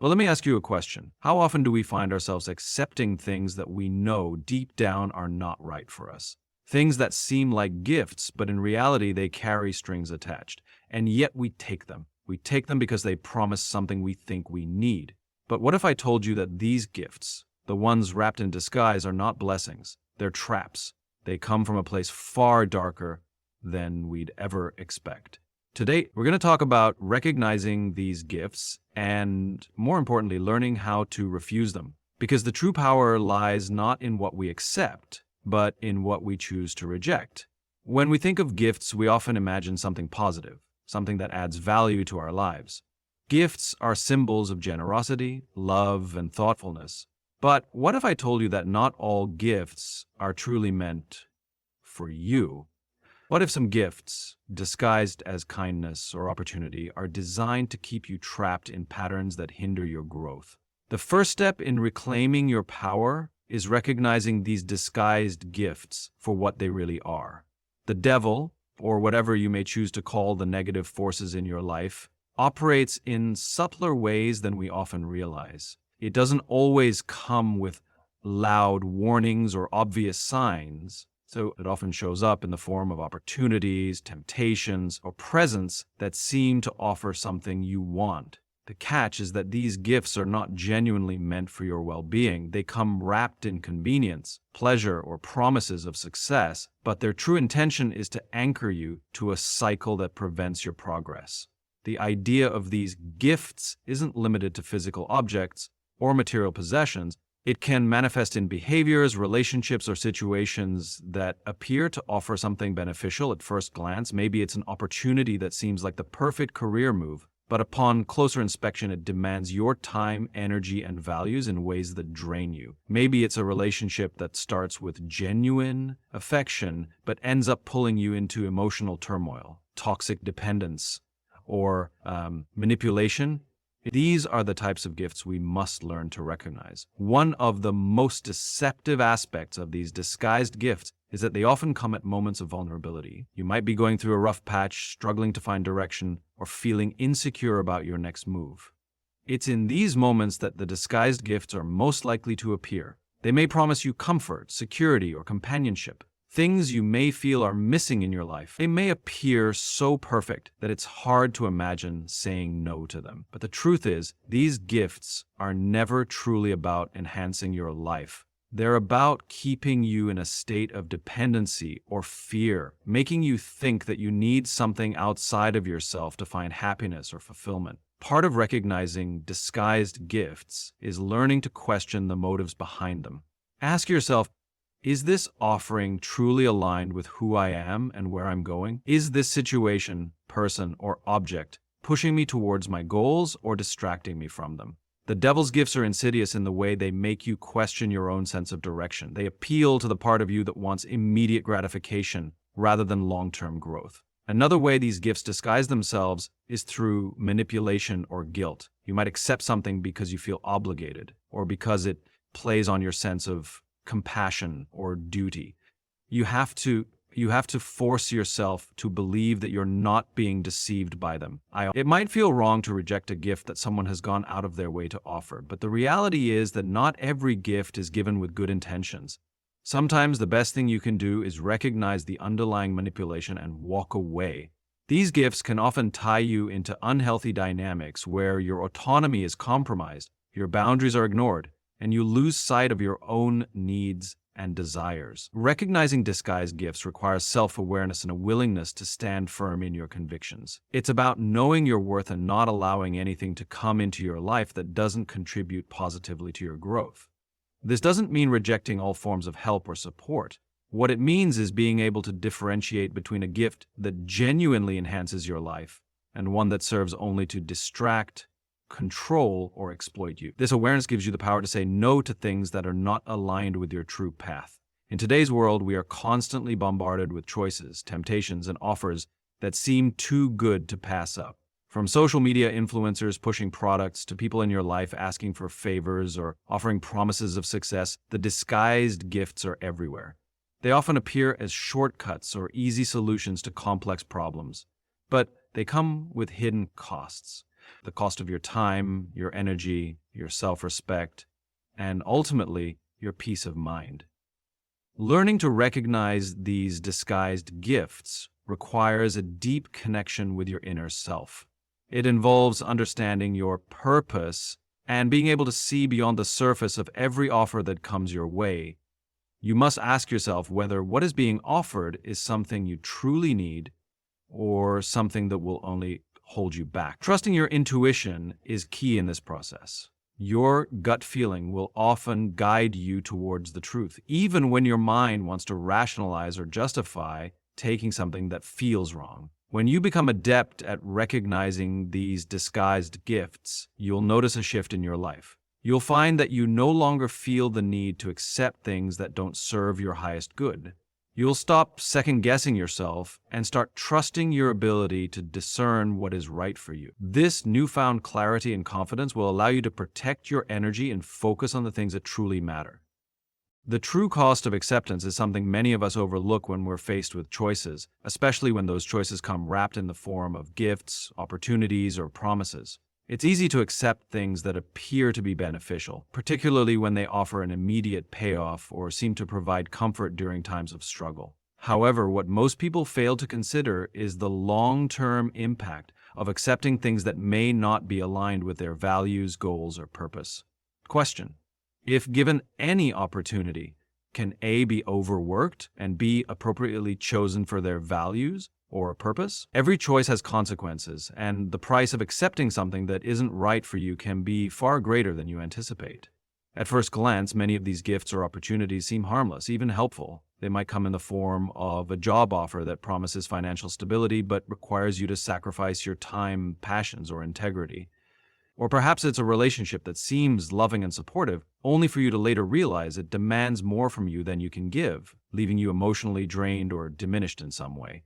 Well, let me ask you a question. How often do we find ourselves accepting things that we know deep down are not right for us? Things that seem like gifts, but in reality they carry strings attached. And yet we take them. We take them because they promise something we think we need. But what if I told you that these gifts, the ones wrapped in disguise, are not blessings? They're traps. They come from a place far darker than we'd ever expect. Today, we're going to talk about recognizing these gifts and, more importantly, learning how to refuse them. Because the true power lies not in what we accept, but in what we choose to reject. When we think of gifts, we often imagine something positive, something that adds value to our lives. Gifts are symbols of generosity, love, and thoughtfulness. But what if I told you that not all gifts are truly meant for you? What if some gifts, disguised as kindness or opportunity, are designed to keep you trapped in patterns that hinder your growth? The first step in reclaiming your power is recognizing these disguised gifts for what they really are. The devil, or whatever you may choose to call the negative forces in your life, operates in subtler ways than we often realize. It doesn't always come with loud warnings or obvious signs. So it often shows up in the form of opportunities, temptations, or presents that seem to offer something you want. The catch is that these gifts are not genuinely meant for your well-being. They come wrapped in convenience, pleasure, or promises of success, but their true intention is to anchor you to a cycle that prevents your progress. The idea of these gifts isn't limited to physical objects or material possessions. It can manifest in behaviors, relationships, or situations that appear to offer something beneficial at first glance. Maybe it's an opportunity that seems like the perfect career move, but upon closer inspection, it demands your time, energy, and values in ways that drain you. Maybe it's a relationship that starts with genuine affection, but ends up pulling you into emotional turmoil, toxic dependence, or manipulation. These are the types of gifts we must learn to recognize. One of the most deceptive aspects of these disguised gifts is that they often come at moments of vulnerability. You might be going through a rough patch, struggling to find direction, or feeling insecure about your next move. It's in these moments that the disguised gifts are most likely to appear. They may promise you comfort, security, or companionship. Things you may feel are missing in your life. They may appear so perfect that it's hard to imagine saying no to them. But the truth is, these gifts are never truly about enhancing your life. They're about keeping you in a state of dependency or fear, making you think that you need something outside of yourself to find happiness or fulfillment. Part of recognizing disguised gifts is learning to question the motives behind them. Ask yourself, is this offering truly aligned with who I am and where I'm going? Is this situation, person, or object pushing me towards my goals or distracting me from them? The devil's gifts are insidious in the way they make you question your own sense of direction. They appeal to the part of you that wants immediate gratification rather than long-term growth. Another way these gifts disguise themselves is through manipulation or guilt. You might accept something because you feel obligated or because it plays on your sense of compassion or duty. You have to force yourself to believe that you're not being deceived by them. It might feel wrong to reject a gift that someone has gone out of their way to offer, but the reality is that not every gift is given with good intentions. Sometimes the best thing you can do is recognize the underlying manipulation and walk away. These gifts can often tie you into unhealthy dynamics where your autonomy is compromised, your boundaries are ignored, and you lose sight of your own needs and desires. Recognizing disguised gifts requires self-awareness and a willingness to stand firm in your convictions. It's about knowing your worth and not allowing anything to come into your life that doesn't contribute positively to your growth. This doesn't mean rejecting all forms of help or support. What it means is being able to differentiate between a gift that genuinely enhances your life and one that serves only to distract, control, or exploit you. This awareness gives you the power to say no to things that are not aligned with your true path. In today's world, we are constantly bombarded with choices, temptations, and offers that seem too good to pass up. From social media influencers pushing products to people in your life asking for favors or offering promises of success, the disguised gifts are everywhere. They often appear as shortcuts or easy solutions to complex problems, but they come with hidden costs. the cost of your time, your energy, your self-respect, and ultimately, your peace of mind. Learning to recognize these disguised gifts requires a deep connection with your inner self. It involves understanding your purpose and being able to see beyond the surface of every offer that comes your way. You must ask yourself whether what is being offered is something you truly need or something that will only hold you back. Trusting your intuition is key in this process. Your gut feeling will often guide you towards the truth, even when your mind wants to rationalize or justify taking something that feels wrong. When you become adept at recognizing these disguised gifts, you'll notice a shift in your life. You'll find that you no longer feel the need to accept things that don't serve your highest good. You'll stop second-guessing yourself and start trusting your ability to discern what is right for you. This newfound clarity and confidence will allow you to protect your energy and focus on the things that truly matter. The true cost of acceptance is something many of us overlook when we're faced with choices, especially when those choices come wrapped in the form of gifts, opportunities, or promises. It's easy to accept things that appear to be beneficial, particularly when they offer an immediate payoff or seem to provide comfort during times of struggle. However, what most people fail to consider is the long-term impact of accepting things that may not be aligned with their values, goals, or purpose. Question: if given any opportunity, can A be overworked and B appropriately chosen for their values or a purpose? Every choice has consequences, and the price of accepting something that isn't right for you can be far greater than you anticipate. At first glance, many of these gifts or opportunities seem harmless, even helpful. They might come in the form of a job offer that promises financial stability but requires you to sacrifice your time, passions, or integrity. Or perhaps it's a relationship that seems loving and supportive, only for you to later realize it demands more from you than you can give, leaving you emotionally drained or diminished in some way.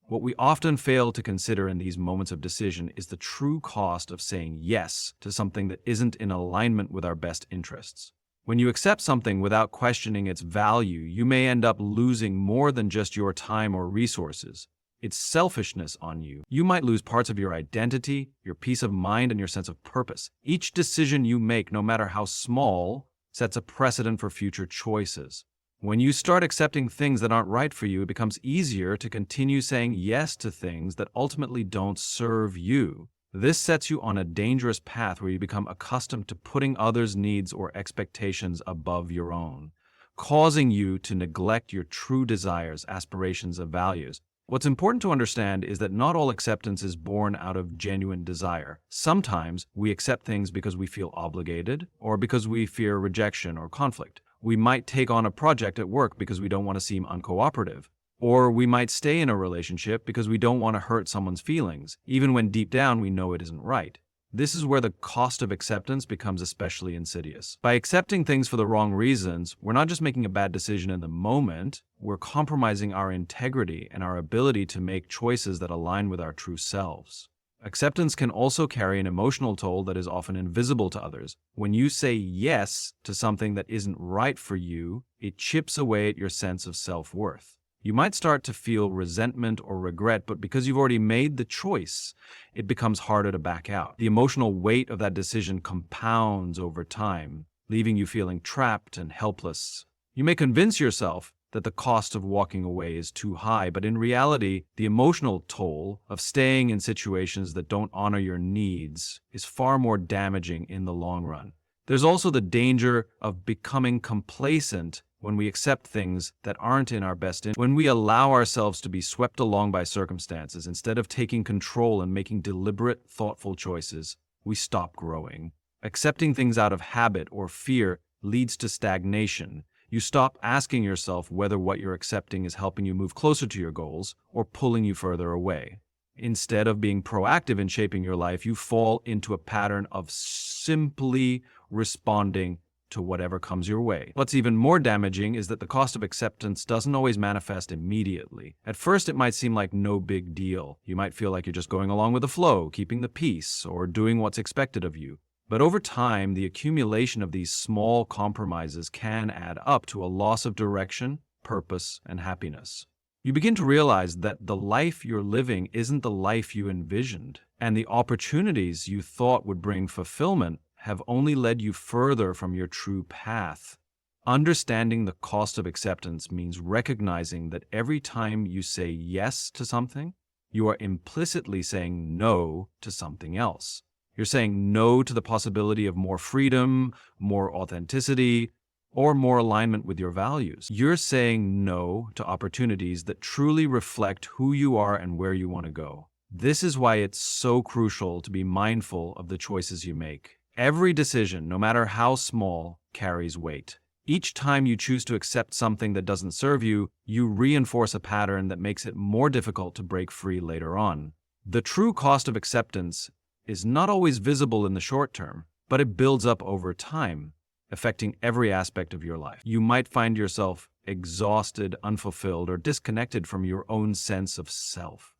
What we often fail to consider in these moments of decision is the true cost of saying yes to something that isn't in alignment with our best interests. When you accept something without questioning its value, you may end up losing more than just your time or resources. It's selfishness on you. You might lose parts of your identity, your peace of mind, and your sense of purpose. Each decision you make, no matter how small, sets a precedent for future choices. When you start accepting things that aren't right for you, it becomes easier to continue saying yes to things that ultimately don't serve you. This sets you on a dangerous path where you become accustomed to putting others' needs or expectations above your own, causing you to neglect your true desires, aspirations, and values. What's important to understand is that not all acceptance is born out of genuine desire. Sometimes we accept things because we feel obligated or because we fear rejection or conflict. We might take on a project at work because we don't want to seem uncooperative. Or we might stay in a relationship because we don't want to hurt someone's feelings, even when deep down we know it isn't right. This is where the cost of acceptance becomes especially insidious. By accepting things for the wrong reasons, we're not just making a bad decision in the moment, we're compromising our integrity and our ability to make choices that align with our true selves. Acceptance can also carry an emotional toll that is often invisible to others. When you say yes to something that isn't right for you, it chips away at your sense of self-worth. You might start to feel resentment or regret, but because you've already made the choice, it becomes harder to back out. The emotional weight of that decision compounds over time, leaving you feeling trapped and helpless. You may convince yourself that the cost of walking away is too high, but in reality, the emotional toll of staying in situations that don't honor your needs is far more damaging in the long run. There's also the danger of becoming complacent when we accept things that aren't in our best interest. When we allow ourselves to be swept along by circumstances instead of taking control and making deliberate, thoughtful choices, we stop growing. Accepting things out of habit or fear leads to stagnation. You stop asking yourself whether what you're accepting is helping you move closer to your goals or pulling you further away. Instead of being proactive in shaping your life, you fall into a pattern of simply responding to whatever comes your way. What's even more damaging is that the cost of acceptance doesn't always manifest immediately. At first, it might seem like no big deal. You might feel like you're just going along with the flow, keeping the peace, or doing what's expected of you. But over time, the accumulation of these small compromises can add up to a loss of direction, purpose, and happiness. You begin to realize that the life you're living isn't the life you envisioned, and the opportunities you thought would bring fulfillment have only led you further from your true path. Understanding the cost of acceptance means recognizing that every time you say yes to something, you are implicitly saying no to something else. You're saying no to the possibility of more freedom, more authenticity, or more alignment with your values. You're saying no to opportunities that truly reflect who you are and where you want to go. This is why it's so crucial to be mindful of the choices you make. Every decision, no matter how small, carries weight. Each time you choose to accept something that doesn't serve you, you reinforce a pattern that makes it more difficult to break free later on. The true cost of acceptance is not always visible in the short term, but it builds up over time, affecting every aspect of your life. You might find yourself exhausted, unfulfilled, or disconnected from your own sense of self.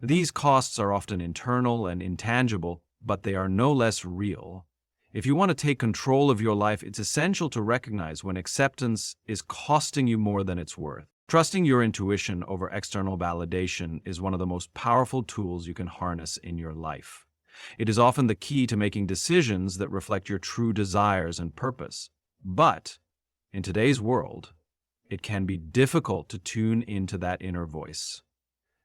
These costs are often internal and intangible, but they are no less real. If you want to take control of your life, it's essential to recognize when acceptance is costing you more than it's worth. Trusting your intuition over external validation is one of the most powerful tools you can harness in your life. It is often the key to making decisions that reflect your true desires and purpose. But in today's world, it can be difficult to tune into that inner voice,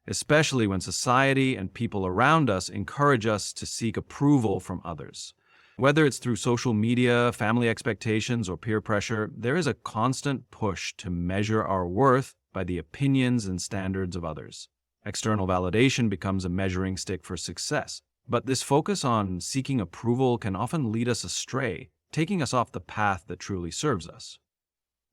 especially when society and people around us encourage us to seek approval from others. Whether it's through social media, family expectations, or peer pressure, there is a constant push to measure our worth by the opinions and standards of others. External validation becomes a measuring stick for success, but this focus on seeking approval can often lead us astray, taking us off the path that truly serves us.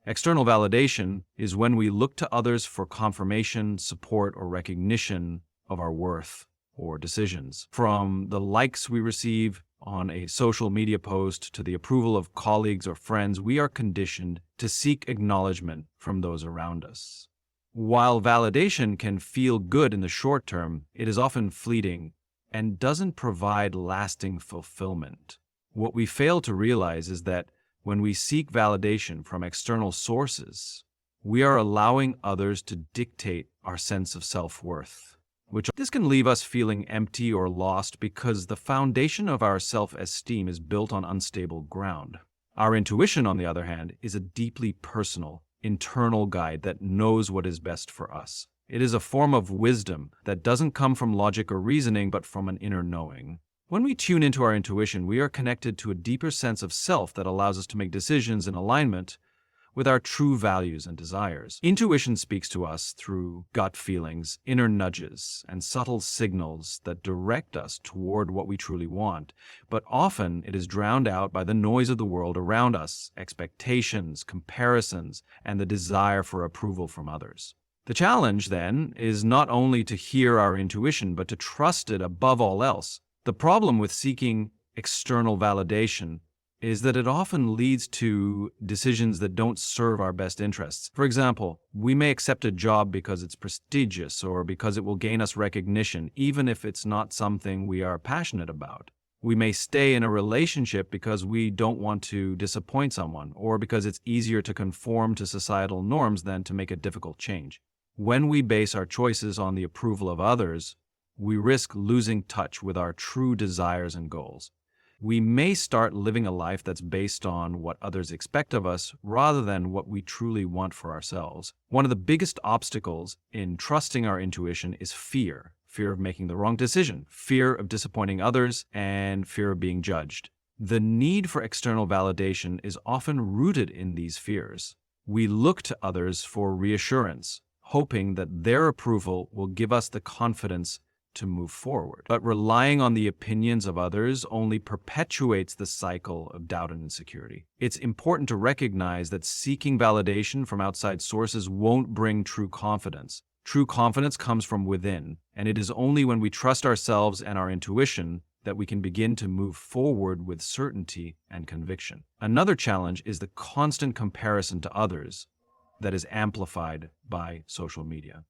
External validation is when we look to others for confirmation, support, or recognition of our worth or decisions. From the likes we receive on a social media post to the approval of colleagues or friends, we are conditioned to seek acknowledgement from those around us. While validation can feel good in the short term, it is often fleeting and doesn't provide lasting fulfillment. What we fail to realize is that when we seek validation from external sources, we are allowing others to dictate our sense of self-worth. This can leave us feeling empty or lost because the foundation of our self-esteem is built on unstable ground. Our intuition, on the other hand, is a deeply personal, internal guide that knows what is best for us. It is a form of wisdom that doesn't come from logic or reasoning, but from an inner knowing. When we tune into our intuition, we are connected to a deeper sense of self that allows us to make decisions in alignment with our true values and desires. Intuition speaks to us through gut feelings, inner nudges, and subtle signals that direct us toward what we truly want. But often it is drowned out by the noise of the world around us, expectations, comparisons, and the desire for approval from others. The challenge, then, is not only to hear our intuition, but to trust it above all else. The problem with seeking external validation is that it often leads to decisions that don't serve our best interests. For example, we may accept a job because it's prestigious or because it will gain us recognition, even if it's not something we are passionate about. We may stay in a relationship because we don't want to disappoint someone, or because it's easier to conform to societal norms than to make a difficult change. When we base our choices on the approval of others, we risk losing touch with our true desires and goals. We may start living a life that's based on what others expect of us rather than what we truly want for ourselves. One of the biggest obstacles in trusting our intuition is fear. Fear of making the wrong decision, fear of disappointing others, and fear of being judged. The need for external validation is often rooted in these fears. We look to others for reassurance, hoping that their approval will give us the confidence to move forward. But relying on the opinions of others only perpetuates the cycle of doubt and insecurity. It's important to recognize that seeking validation from outside sources won't bring true confidence. True confidence comes from within, and it is only when we trust ourselves and our intuition that we can begin to move forward with certainty and conviction. Another challenge is the constant comparison to others that is amplified by social media.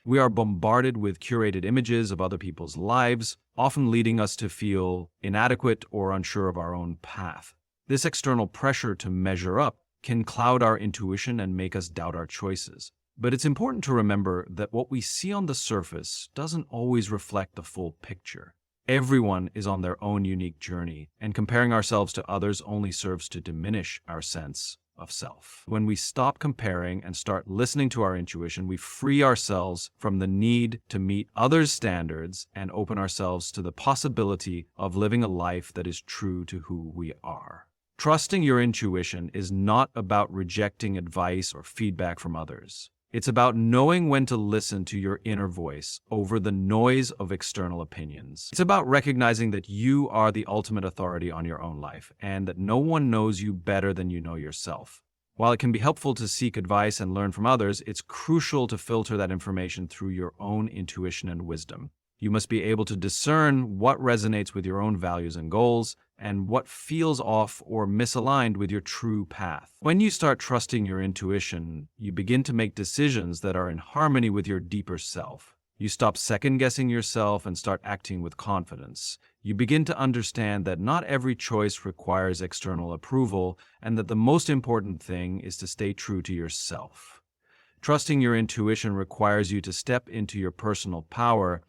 We are bombarded with curated images of other people's lives, often leading us to feel inadequate or unsure of our own path. This external pressure to measure up can cloud our intuition and make us doubt our choices. But it's important to remember that what we see on the surface doesn't always reflect the full picture. Everyone is on their own unique journey, and comparing ourselves to others only serves to diminish our sense of self. When we stop comparing and start listening to our intuition, we free ourselves from the need to meet others' standards and open ourselves to the possibility of living a life that is true to who we are. Trusting your intuition is not about rejecting advice or feedback from others. It's about knowing when to listen to your inner voice over the noise of external opinions. It's about recognizing that you are the ultimate authority on your own life and that no one knows you better than you know yourself. While it can be helpful to seek advice and learn from others, it's crucial to filter that information through your own intuition and wisdom. You must be able to discern what resonates with your own values and goals and what feels off or misaligned with your true path. When you start trusting your intuition, you begin to make decisions that are in harmony with your deeper self. You stop second-guessing yourself and start acting with confidence. You begin to understand that not every choice requires external approval and that the most important thing is to stay true to yourself. Trusting your intuition requires you to step into your personal power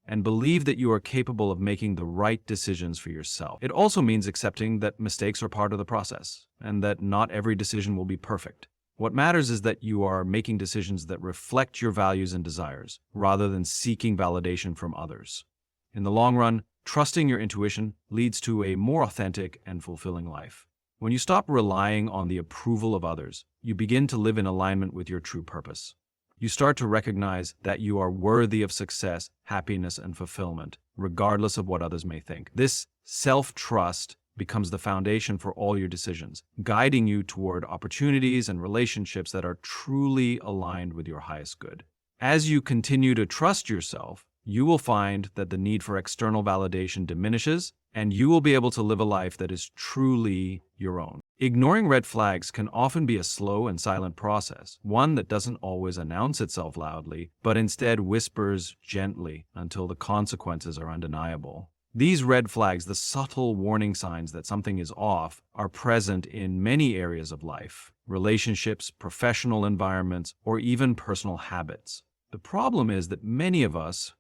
and believe that you are capable of making the right decisions for yourself. It also means accepting that mistakes are part of the process and that not every decision will be perfect. What matters is that you are making decisions that reflect your values and desires, rather than seeking validation from others. In the long run, trusting your intuition leads to a more authentic and fulfilling life. When you stop relying on the approval of others, you begin to live in alignment with your true purpose. You start to recognize that you are worthy of success, happiness, and fulfillment, regardless of what others may think. This self-trust becomes the foundation for all your decisions, guiding you toward opportunities and relationships that are truly aligned with your highest good. As you continue to trust yourself, you will find that the need for external validation diminishes, and you will be able to live a life that is truly your own. Ignoring red flags can often be a slow and silent process, one that doesn't always announce itself loudly, but instead whispers gently until the consequences are undeniable. These red flags, the subtle warning signs that something is off, are present in many areas of life: relationships, professional environments, or even personal habits. The problem is that many of us,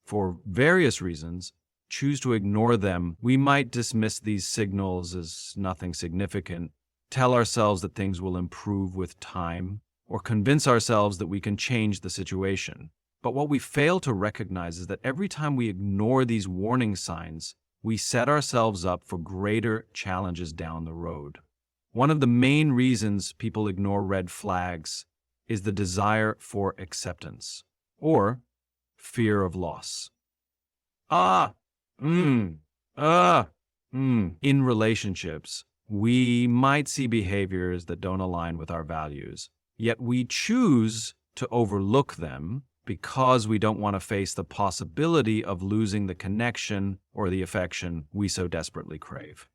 for various reasons, choose to ignore them. We might dismiss these signals as nothing significant, tell ourselves that things will improve with time, or convince ourselves that we can change the situation. But what we fail to recognize is that every time we ignore these warning signs, we set ourselves up for greater challenges down the road. One of the main reasons people ignore red flags is the desire for acceptance, or fear of loss. In relationships, we might see behaviors that don't align with our values, yet we choose to overlook them because we don't want to face the possibility of losing the connection or the affection we so desperately crave.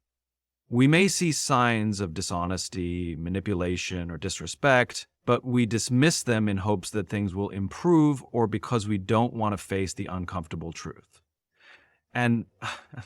We may see signs of dishonesty, manipulation, or disrespect, but we dismiss them in hopes that things will improve or because we don't want to face the uncomfortable truth. And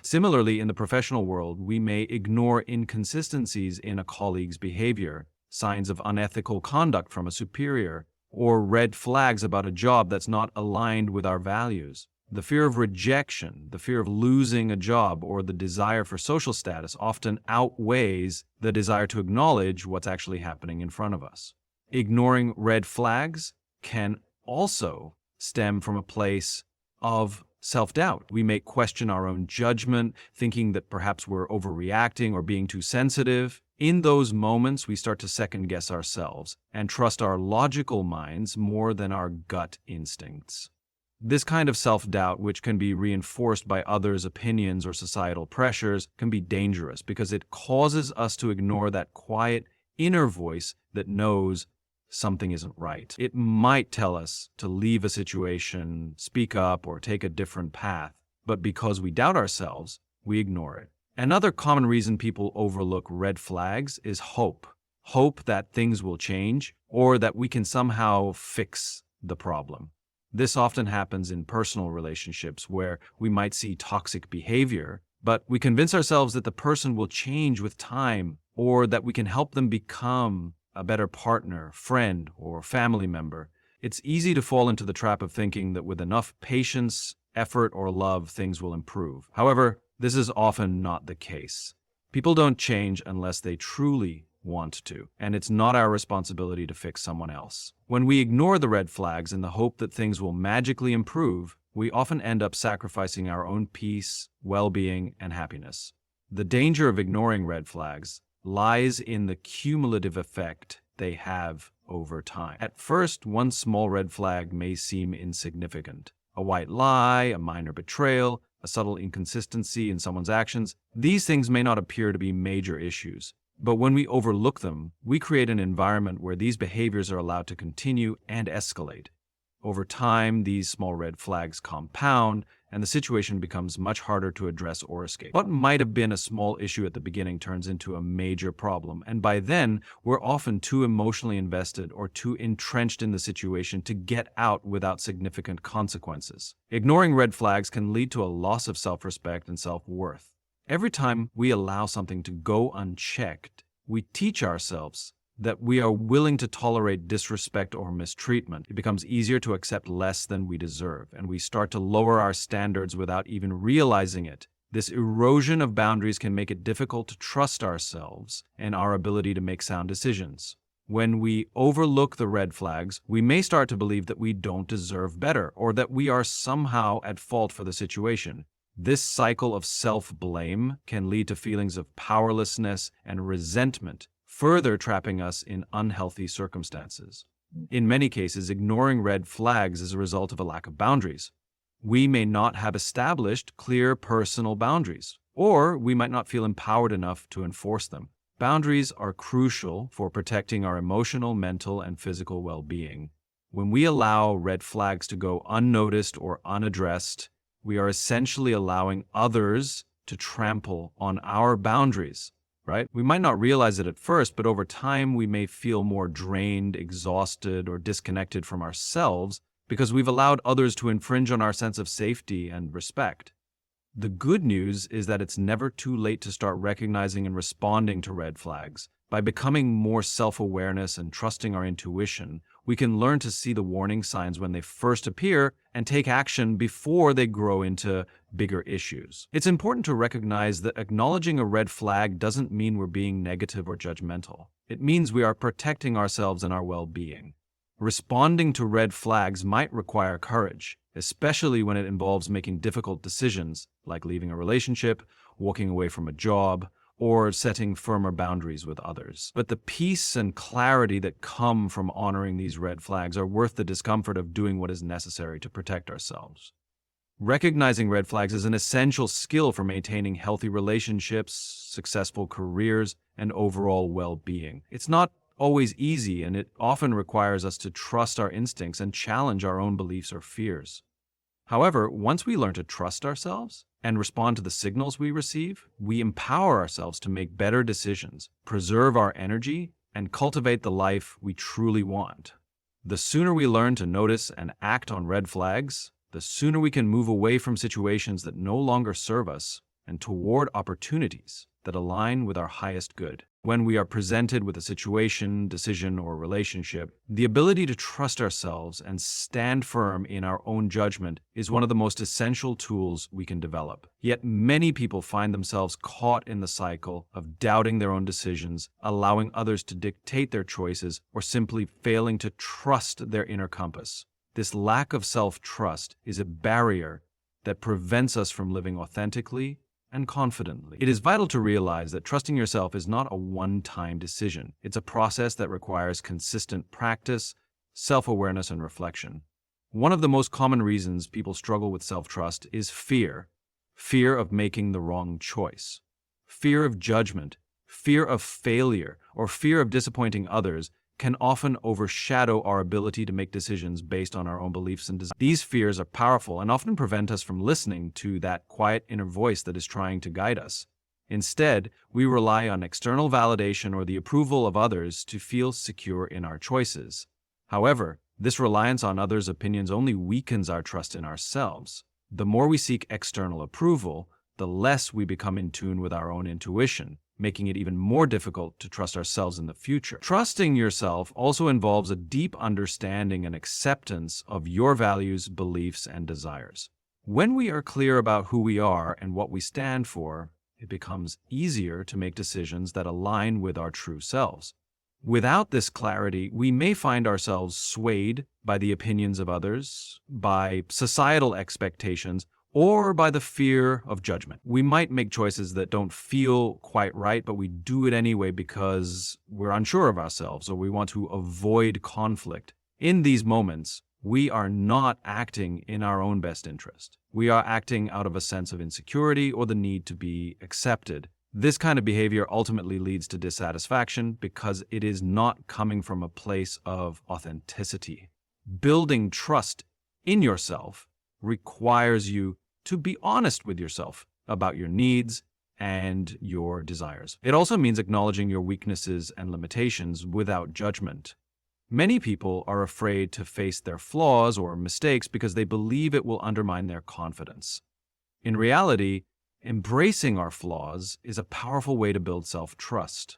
similarly, in the professional world, we may ignore inconsistencies in a colleague's behavior, signs of unethical conduct from a superior, or red flags about a job that's not aligned with our values. The fear of rejection, the fear of losing a job, or the desire for social status often outweighs the desire to acknowledge what's actually happening in front of us. Ignoring red flags can also stem from a place of self-doubt. We may question our own judgment, thinking that perhaps we're overreacting or being too sensitive. In those moments, we start to second-guess ourselves and trust our logical minds more than our gut instincts. This kind of self-doubt, which can be reinforced by others' opinions or societal pressures, can be dangerous because it causes us to ignore that quiet inner voice that knows something isn't right. It might tell us to leave a situation, speak up, or take a different path, but because we doubt ourselves, we ignore it. Another common reason people overlook red flags is hope. Hope that things will change or that we can somehow fix the problem. This often happens in personal relationships where we might see toxic behavior, but we convince ourselves that the person will change with time or that we can help them become a better partner, friend, or family member. It's easy to fall into the trap of thinking that with enough patience effort or love, things will improve. However, this is often not the case. People don't change unless they truly want to, and it's not our responsibility to fix someone else. When we ignore the red flags in the hope that things will magically improve, we often end up sacrificing our own peace, well-being, and happiness. The danger of ignoring red flags lies in the cumulative effect they have over time. At first, one small red flag may seem insignificant. A white lie, a minor betrayal, a subtle inconsistency in someone's actions. These things may not appear to be major issues, but when we overlook them, we create an environment where these behaviors are allowed to continue and escalate. Over time, these small red flags compound, and the situation becomes much harder to address or escape. What might have been a small issue at the beginning turns into a major problem, and by then, we're often too emotionally invested or too entrenched in the situation to get out without significant consequences. Ignoring red flags can lead to a loss of self-respect and self-worth. Every time we allow something to go unchecked, we teach ourselves that we are willing to tolerate disrespect or mistreatment. It becomes easier to accept less than we deserve, and we start to lower our standards without even realizing it. This erosion of boundaries can make it difficult to trust ourselves and our ability to make sound decisions. When we overlook the red flags, we may start to believe that we don't deserve better or that we are somehow at fault for the situation. This cycle of self-blame can lead to feelings of powerlessness and resentment, further trapping us in unhealthy circumstances. In many cases, ignoring red flags is a result of a lack of boundaries. We may not have established clear personal boundaries, or we might not feel empowered enough to enforce them. Boundaries are crucial for protecting our emotional, mental, and physical well-being. When we allow red flags to go unnoticed or unaddressed, we are essentially allowing others to trample on our boundaries. Right? We might not realize it at first, but over time we may feel more drained, exhausted, or disconnected from ourselves because we've allowed others to infringe on our sense of safety and respect. The good news is that it's never too late to start recognizing and responding to red flags. By becoming more self-awareness and trusting our intuition, we can learn to see the warning signs when they first appear and take action before they grow into bigger issues. It's important to recognize that acknowledging a red flag doesn't mean we're being negative or judgmental. It means we are protecting ourselves and our well-being. Responding to red flags might require courage, especially when it involves making difficult decisions like leaving a relationship, walking away from a job, or setting firmer boundaries with others. But the peace and clarity that come from honoring these red flags are worth the discomfort of doing what is necessary to protect ourselves. Recognizing red flags is an essential skill for maintaining healthy relationships, successful careers, and overall well-being. It's not always easy, and it often requires us to trust our instincts and challenge our own beliefs or fears. However, once we learn to trust ourselves and respond to the signals we receive, we empower ourselves to make better decisions, preserve our energy, and cultivate the life we truly want. The sooner we learn to notice and act on red flags, the sooner we can move away from situations that no longer serve us and toward opportunities that align with our highest good. When we are presented with a situation, decision, or relationship, the ability to trust ourselves and stand firm in our own judgment is one of the most essential tools we can develop. Yet many people find themselves caught in the cycle of doubting their own decisions, allowing others to dictate their choices, or simply failing to trust their inner compass. This lack of self-trust is a barrier that prevents us from living authentically and confidently. It is vital to realize that trusting yourself is not a one-time decision. It's a process that requires consistent practice, self-awareness, and reflection. One of the most common reasons people struggle with self-trust is fear. Fear of making the wrong choice. Fear of judgment, fear of failure, or fear of disappointing others can often overshadow our ability to make decisions based on our own beliefs and desires. These fears are powerful and often prevent us from listening to that quiet inner voice that is trying to guide us. Instead, we rely on external validation or the approval of others to feel secure in our choices. However, this reliance on others' opinions only weakens our trust in ourselves. The more we seek external approval, the less we become in tune with our own intuition, making it even more difficult to trust ourselves in the future. Trusting yourself also involves a deep understanding and acceptance of your values, beliefs, and desires. When we are clear about who we are and what we stand for, it becomes easier to make decisions that align with our true selves. Without this clarity, we may find ourselves swayed by the opinions of others, by societal expectations, or by the fear of judgment. We might make choices that don't feel quite right, but we do it anyway because we're unsure of ourselves or we want to avoid conflict. In these moments, we are not acting in our own best interest. We are acting out of a sense of insecurity or the need to be accepted. This kind of behavior ultimately leads to dissatisfaction because it is not coming from a place of authenticity. Building trust in yourself requires you to be honest with yourself about your needs and your desires. It also means acknowledging your weaknesses and limitations without judgment. Many people are afraid to face their flaws or mistakes because they believe it will undermine their confidence. In reality, embracing our flaws is a powerful way to build self-trust.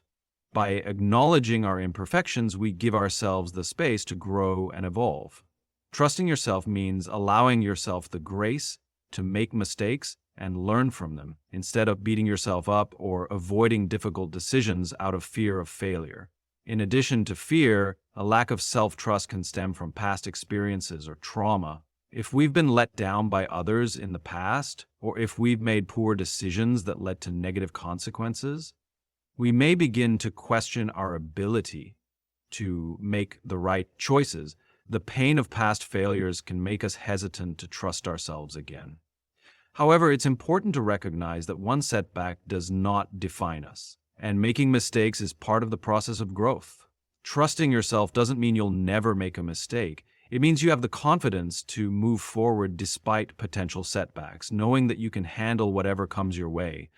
By acknowledging our imperfections, we give ourselves the space to grow and evolve. Trusting yourself means allowing yourself the grace to make mistakes and learn from them, instead of beating yourself up or avoiding difficult decisions out of fear of failure. In addition to fear, a lack of self-trust can stem from past experiences or trauma. If we've been let down by others in the past, or if we've made poor decisions that led to negative consequences, we may begin to question our ability to make the right choices. The pain of past failures can make us hesitant to trust ourselves again. However, it's important to recognize that one setback does not define us, and making mistakes is part of the process of growth. Trusting yourself doesn't mean you'll never make a mistake. It means you have the confidence to move forward despite potential setbacks, knowing that you can handle whatever comes your way.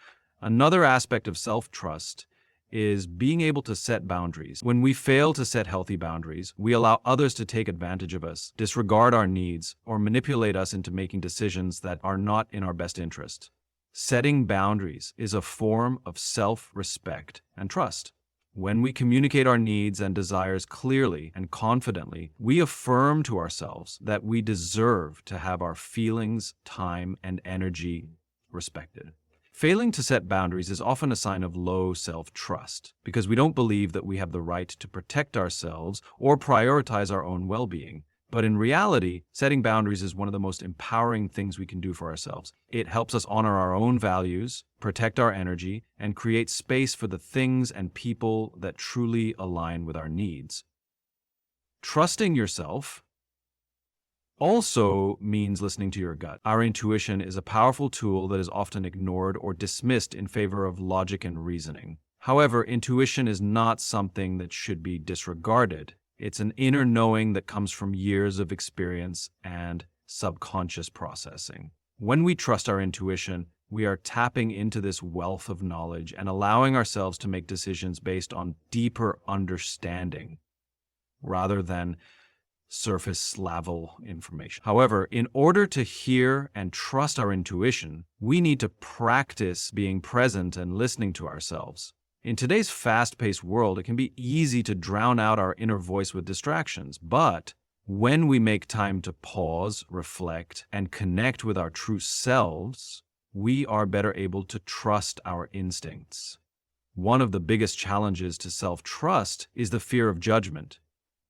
Another aspect of self-trust is being able to set boundaries. When we fail to set healthy boundaries, we allow others to take advantage of us, disregard our needs, or manipulate us into making decisions that are not in our best interest. Setting boundaries is a form of self-respect and trust. When we communicate our needs and desires clearly and confidently, we affirm to ourselves that we deserve to have our feelings, time, and energy respected. Failing to set boundaries is often a sign of low self-trust because we don't believe that we have the right to protect ourselves or prioritize our own well-being. But in reality, setting boundaries is one of the most empowering things we can do for ourselves. It helps us honor our own values, protect our energy, and create space for the things and people that truly align with our needs. Trusting yourself also means listening to your gut. Our intuition is a powerful tool that is often ignored or dismissed in favor of logic and reasoning. However, intuition is not something that should be disregarded. It's an inner knowing that comes from years of experience and subconscious processing. When we trust our intuition, we are tapping into this wealth of knowledge and allowing ourselves to make decisions based on deeper understanding rather than surface level information. However, in order to hear and trust our intuition, we need to practice being present and listening to ourselves. In today's fast-paced world, it can be easy to drown out our inner voice with distractions, but when we make time to pause, reflect, and connect with our true selves, we are better able to trust our instincts. One of the biggest challenges to self-trust is the fear of judgment.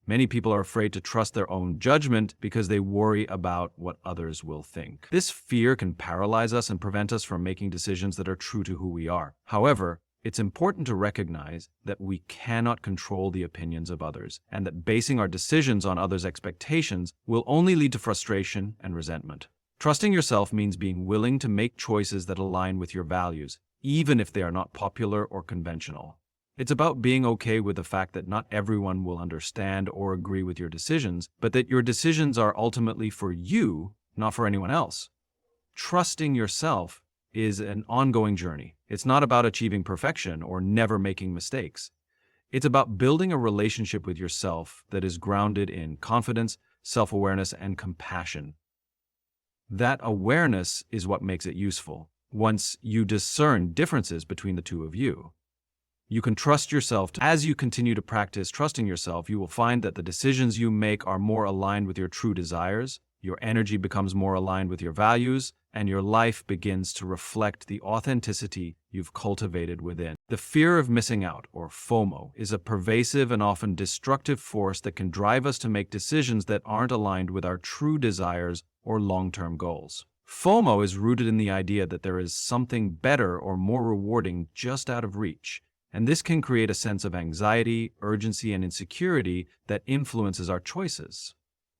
Many people are afraid to trust their own judgment because they worry about what others will think. This fear can paralyze us and prevent us from making decisions that are true to who we are. However, it's important to recognize that we cannot control the opinions of others, and that basing our decisions on others' expectations will only lead to frustration and resentment. Trusting yourself means being willing to make choices that align with your values, even if they are not popular or conventional. It's about being okay with the fact that not everyone will understand or agree with your decisions, but that your decisions are ultimately for you, not for anyone else. Trusting yourself is an ongoing journey. It's not about achieving perfection or never making mistakes. It's about building a relationship with yourself that is grounded in confidence, self-awareness, and compassion. That awareness is what makes it useful. Once you discern differences between the two of you, you can trust yourself. As you continue to practice trusting yourself, you will find that the decisions you make are more aligned with your true desires, your energy becomes more aligned with your values, and your life begins to reflect the authenticity you've cultivated within. The fear of missing out, or FOMO, is a pervasive and often destructive force that can drive us to make decisions that aren't aligned with our true desires or long-term goals. FOMO is rooted in the idea that there is something better or more rewarding just out of reach, and this can create a sense of anxiety, urgency, and insecurity that influences our choices.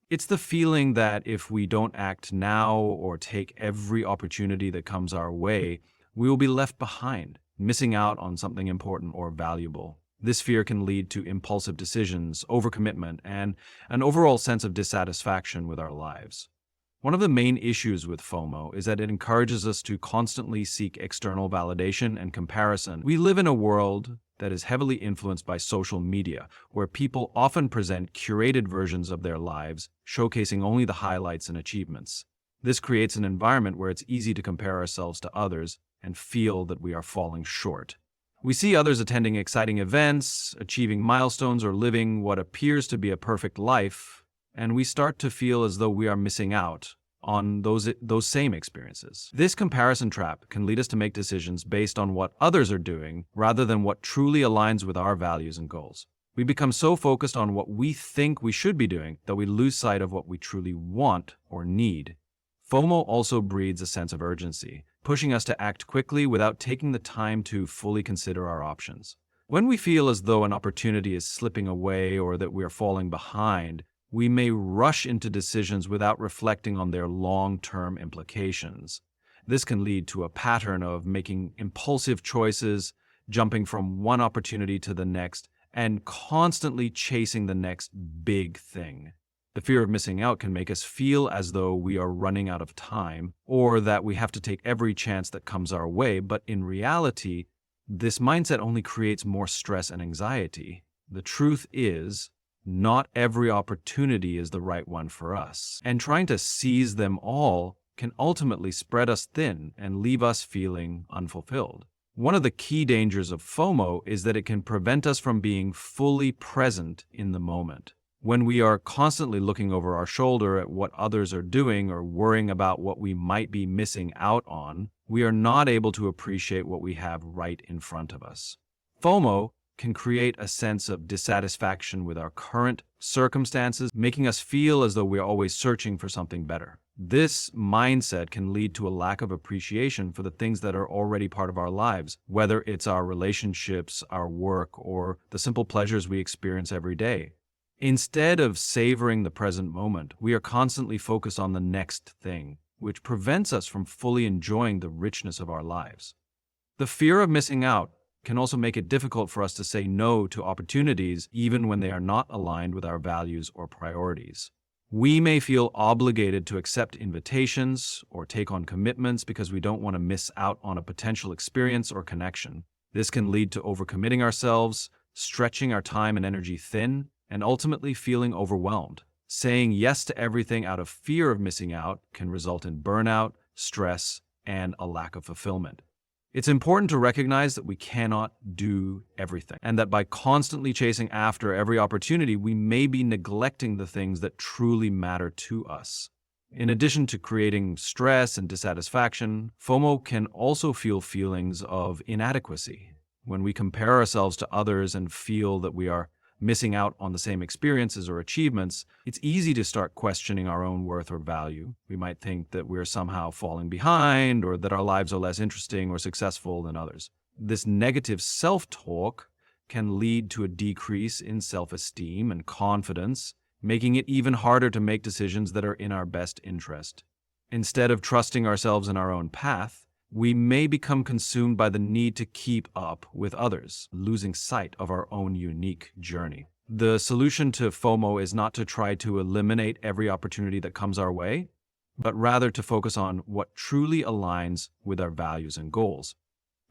It's the feeling that if we don't act now or take every opportunity that comes our way, we will be left behind, missing out on something important or valuable. This fear can lead to impulsive decisions, overcommitment, and an overall sense of dissatisfaction with our lives. One of the main issues with FOMO is that it encourages us to constantly seek external validation and comparison. We live in a world that is heavily influenced by social media, where people often present curated versions of their lives, showcasing only the highlights and achievements. This creates an environment where it's easy to compare ourselves to others and feel that we are falling short. We see others attending exciting events, achieving milestones, or living what appears to be a perfect life, and we start to feel as though we are missing out on those same experiences. This comparison trap can lead us to make decisions based on what others are doing rather than what truly aligns with our values and goals. We become so focused on what we think we should be doing that we lose sight of what we truly want or need. FOMO also breeds a sense of urgency, pushing us to act quickly without taking the time to fully consider our options. When we feel as though an opportunity is slipping away or that we are falling behind, we may rush into decisions without reflecting on their long-term implications. This can lead to a pattern of making impulsive choices, jumping from one opportunity to the next, and constantly chasing the next big thing. The fear of missing out can make us feel as though we are running out of time or that we have to take every chance that comes our way, but in reality, this mindset only creates more stress and anxiety. The truth is, not every opportunity is the right one for us, and trying to seize them all can ultimately spread us thin and leave us feeling unfulfilled. One of the key dangers of FOMO is that it can prevent us from being fully present in the moment. When we are constantly looking over our shoulder at what others are doing or worrying about what we might be missing out on, we are not able to appreciate what we have right in front of us. FOMO can create a sense of dissatisfaction with our current circumstances, making us feel as though we're always searching for something better. This mindset can lead to a lack of appreciation for the things that are already part of our lives, whether it's our relationships, our work, or the simple pleasures we experience every day. Instead of savoring the present moment, we are constantly focused on the next thing, which prevents us from fully enjoying the richness of our lives. The fear of missing out can also make it difficult for us to say no to opportunities even when they are not aligned with our values or priorities. We may feel obligated to accept invitations or take on commitments because we don't want to miss out on a potential experience or connection. This can lead to overcommitting ourselves, stretching our time and energy thin, and ultimately feeling overwhelmed. Saying yes to everything out of fear of missing out can result in burnout, stress, and a lack of fulfillment. It's important to recognize that we cannot do everything, and that by constantly chasing after every opportunity, we may be neglecting the things that truly matter to us. In addition to creating stress and dissatisfaction, FOMO can also fuel feelings of inadequacy. When we compare ourselves to others and feel that we are missing out on the same experiences or achievements, it's easy to start questioning our own worth or value. We might think that we're somehow falling behind or that our lives are less interesting or successful than others. This negative self-talk can lead to a decrease in self-esteem and confidence, making it even harder to make decisions that are in our best interest. Instead of trusting ourselves in our own path, we may become consumed by the need to keep up with others, losing sight of our own unique journey. The solution to FOMO is not to try to eliminate every opportunity that comes our way, but rather to focus on what truly aligns with our values and goals.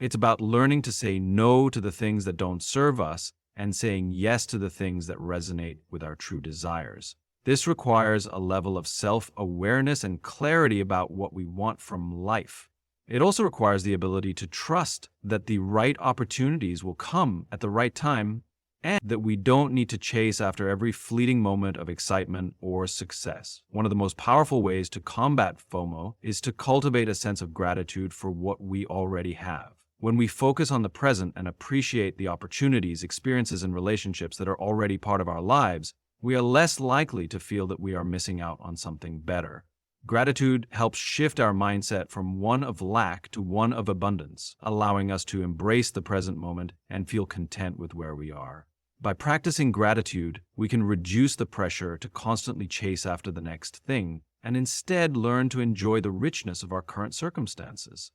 It's about learning to say no to the things that don't serve us and saying yes to the things that resonate with our true desires. This requires a level of self-awareness and clarity about what we want from life. It also requires the ability to trust that the right opportunities will come at the right time and that we don't need to chase after every fleeting moment of excitement or success. One of the most powerful ways to combat FOMO is to cultivate a sense of gratitude for what we already have. When we focus on the present and appreciate the opportunities, experiences, and relationships that are already part of our lives, we are less likely to feel that we are missing out on something better. Gratitude helps shift our mindset from one of lack to one of abundance, allowing us to embrace the present moment and feel content with where we are. By practicing gratitude, we can reduce the pressure to constantly chase after the next thing and instead learn to enjoy the richness of our current circumstances.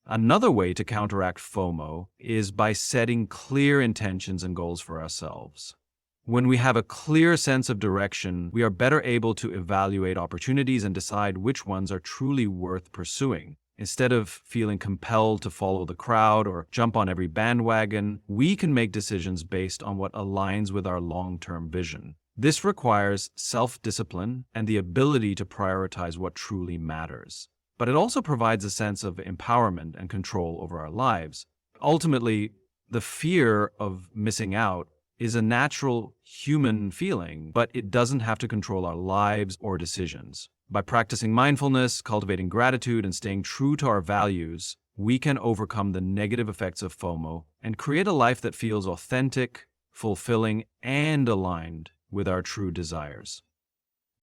Another way to counteract FOMO is by setting clear intentions and goals for ourselves. When we have a clear sense of direction, we are better able to evaluate opportunities and decide which ones are truly worth pursuing. Instead of feeling compelled to follow the crowd or jump on every bandwagon, we can make decisions based on what aligns with our long-term vision. This requires self-discipline and the ability to prioritize what truly matters. But it also provides a sense of empowerment and control over our lives. Ultimately, the fear of missing out is a natural human feeling, but it doesn't have to control our lives or decisions. By practicing mindfulness, cultivating gratitude, and staying true to our values, we can overcome the negative effects of FOMO and create a life that feels authentic, fulfilling, and aligned with our true desires.